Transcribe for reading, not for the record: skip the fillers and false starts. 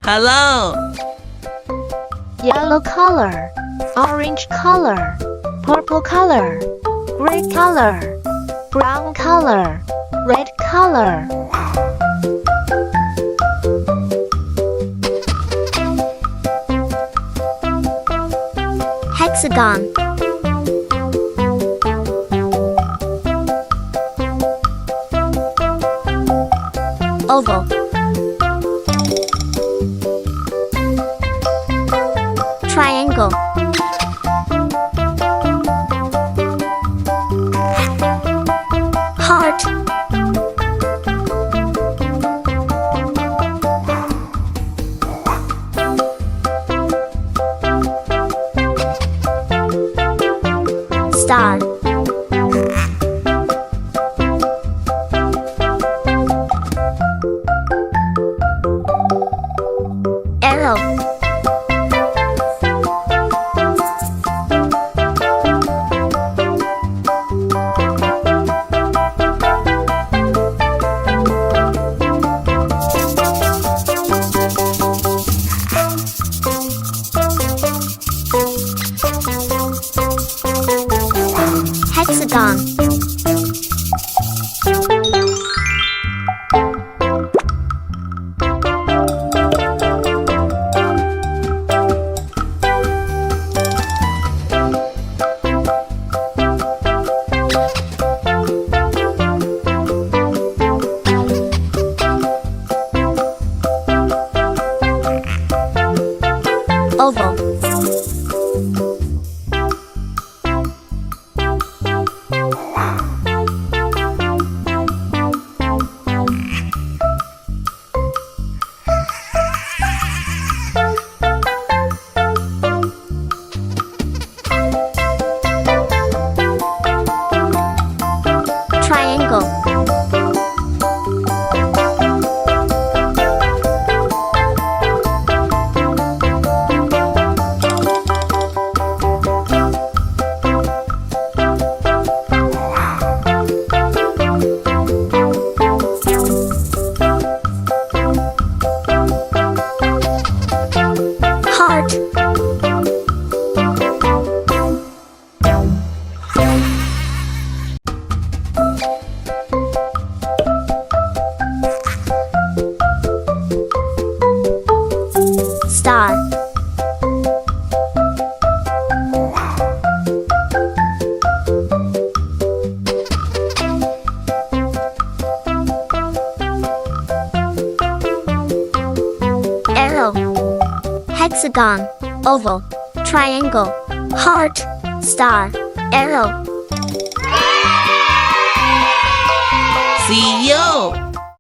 Hello. Yellow color, orange color, purple color, gray color, brown color, red color. Hexagon. Oval. Triangle. Heart. Star. Arrow. Hexagon. Oval. Triangle. Heart. Star. Arrow. Hexagon. Oval. Triangle. Heart. Star. Arrow. See you.